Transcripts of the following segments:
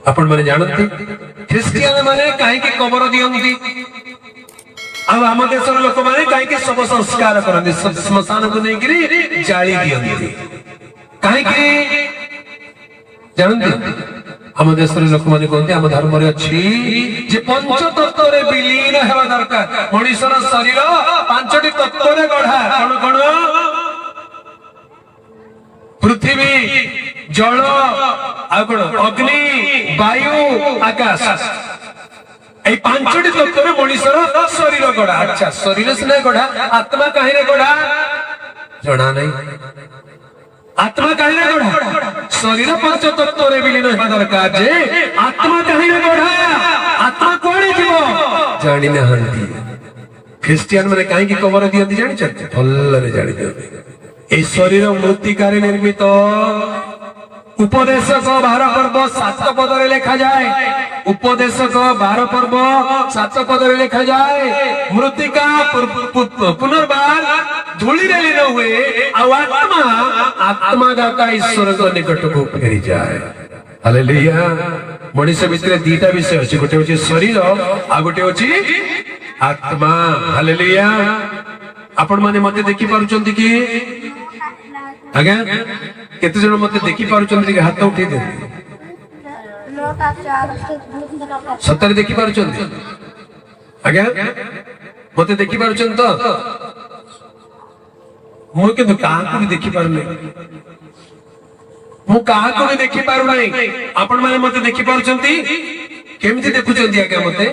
आपण माने जानती ख्रिस्टियन माने कहीं कबर दियंती आम देश लोक मैंने कहीं सब संस्कार करते श्मशान को नहीं जाली दियंती कहीं जानते आम देश लोक मैंने कहते आम धर्म अच्छी पंचतत्व विलीन हेबा दरकार मनुष्यर शरीर पांचटी तत्व गढ़ा कौन कौन पृथ्वी जल अग्नि वायु आकाश এই পাঁচটি তত্ত্বরে মনুষ্যর শরীর গড়া আচ্ছা শরীর সিনা গড়া আত্মা কাহিরে গড়া জনা নাই আত্মা কাহিরে গড়া শরীর পঞ্চ তত্ত্বরে বিলীন হওয়া দরকার যে আত্মা কাহিরে গড়া আত্মা কোড়ে জীব জানি না হন্তি খ্রিস্টিয়ান মানে কাহিকি কবর দিয়ନ୍ତି জানিଛନ୍ତି ভলরে জানি দিয়ନ୍ତି এই শরীর মৃত্তিকারে নির্মিত उपदेशक 12 पर्व 7 पदरे लिखा जाए उपदेशक 12 पर्व 7 पदरे लिखा जाए मृत्तिका पुनर्बार धूली रे लीन हुए आत्मा आत्मा का ईश्वर को निकट को फेरी जाए हालेलुया मनुष्य भितर दीटा विषय अछि गोटे होची शरीर आ गोटे होची आत्मा हालेलुया आपण माने मते देखि पारुचंती कि आज्ञा केते जण मते देखि पारुचंती कि हाथ उठै दे सत्तर देखि पारुचंती आज्ञा मते देखि पारुचंत तो मो के काहा को भी देखि पारु नै मो काहा को भी देखि पारु नै आपण माने मते देखि पारुचंती केमिति देखुचंती आज्ञा मते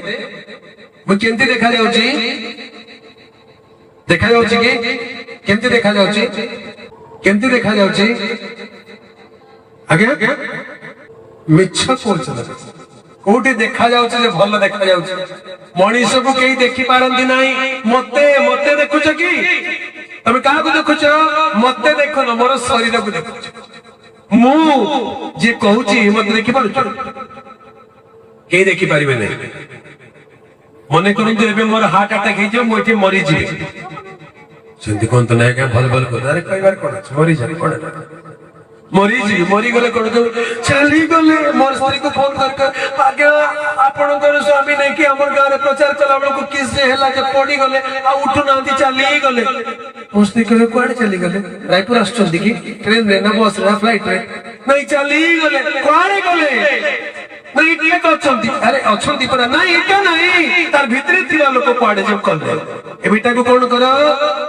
मो केमिति देखा जाउची कि केमिति देखा जाउची केमती देखा जाउची आगे मिछ कोच कोठी देखा जाउची जे भल देखा जाउची मनीष को केही देखि पारंती नाही मते मते देखुछ कि तमे काहा को देखुछ मते देखो न मोर शरीर को देखुछ मु जे कहूची मते देखि पारुछ केही देखि पारिबे नै मने करंतु एबे मोर हार्ट अटैक हे जे मोठी मरि जी सेंती कोन तो नाही का भल भल को अरे कई बार कोन मरि जा कोन मरी गले कोन चली गले मोर स्त्री को फोन कर आगे आपण कर स्वामी नै कि हमर गारे प्रचार चलावण को किस से हला जे पड़ी गले आ उठु नांती चली गले मोर स्त्री को कोड चली गले रायपुर आछन देखि ट्रेन रे ना बस रे फ्लाइट रे नहीं चली गले कोड़े गले नहीं इटले तो अछंती अरे अछंती पर नहीं एका नहीं तार भितरे थिला लोक कोडे जे कल ए बेटा को कोन करो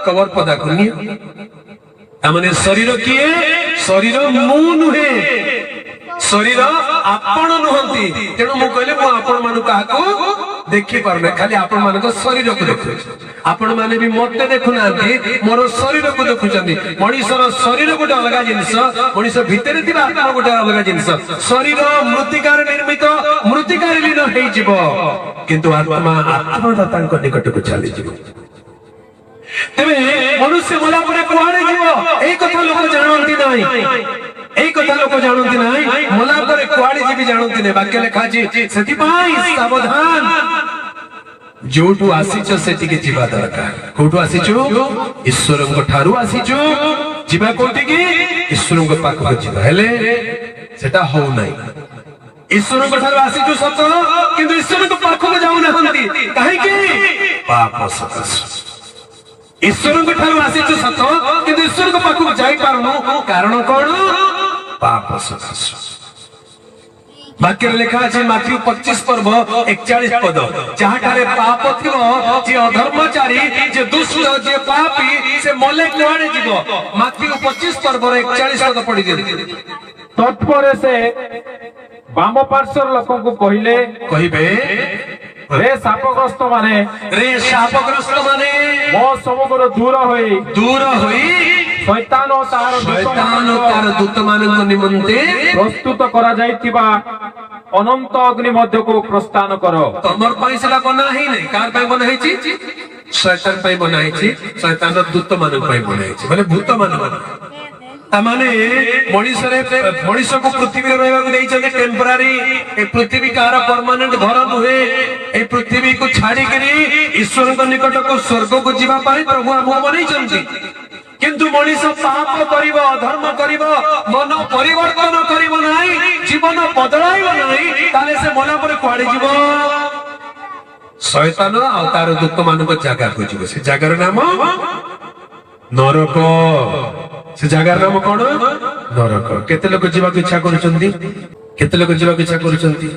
कवर पदा करनी तामने शरीर किए शरीर मु नुहे शरीर आपण नुहंती तेणु मु कहले मु आपण मानु काको देखि पारने खाली आपण मान को शरीर को देखु आपण माने भी मते देखु नांती मोर शरीर को देखुचंती मनुष्यर शरीर गोटे अलग जिनिस मनुष्य भितरे थिबा आत्मा गोटे अलग जिनिस शरीर मृत्तिकार निर्मित मृत्तिकार लीन हेइ जिवो किंतु आत्मा आत्मा तांको निकट को चली जिवो तेबे मनुष्य मला परे कुआडे जीवो एई कथा लोक जानंती नाही एई कथा लोक जानंती नाही मला परे कुआडे जीवी जानंती नै वाक्य लेखा छी सेति पाई सावधान जोटू आसीच सेति के जीवा दरकार कोटू आसीचो ईश्वरन को ठारू आसीचो जीवा कोठी की ईश्वरन को पाख को जीवा हेले सेटा हो नाही ईश्वरन को ठारू आसीचो सत किंतु ईश्वरन को पाख को जाऊ नहंती काहे की पाप सकाश ईश्वर को ठारू आसीचु सत किंतु ईश्वर को पाखु जाई पारनु कारण कोन पाप सकाश वाक्य लिखा अछि माथ्यू 25 पर्व 41 पद जहां ठारे पाप थिबो जे अधर्मचारी जे दुष्ट जे पापी से मले कोआडे जीवो माथ्यू 25 पर्व 41 पद पढि दे तत्परे से वाम पार्श्वर लोक को कहिले कहिबे रे शापग्रस्त माने मो समग्र दूर होई शैतान और तार दूत मानक निमंते प्रस्तुत करा जाइतिबा अनंत अग्नि मध्य को प्रस्थान करो तमर पई सेला बना ही नै कार पई बना है छी शैतान पई बना है छी शैतान दूत मानक पई बना है छी माने भूत मानक तामाने मनुष्य को पृथ्वी रे रहबा को देइ छले टेम्पररी ए पृथ्वी कार परमानेंट घर नुहे ए पृथ्वी को छाड़ी करी ईश्वर को निकट को स्वर्ग को जीवा पाई प्रभु हमको बनै छथि কিন্তু মଣିষ পাপ করিব অধর্ম করিব মন পরিবর্তন করিব নাই জীবন বদলাইব নাই তাহলে সে মଲା ପରେ କୁଆଡେ ଯିବ ଶୈତାନ ଆଉ ତାର ଦୂତ ମାନଙ୍କ ଜାଗାକୁ ଯିବ ସେ ଜାଗାର ନାମ ନରକ ସେ ଜାଗାର ନାମ କଣ ନରକ କେତେ ଲୋକ ଯିବାକୁ ଇଚ୍ଛା କରୁଛନ୍ତି କେତେ ଲୋକ ଯିବାକୁ ଇଚ୍ଛା କରୁଛନ୍ତି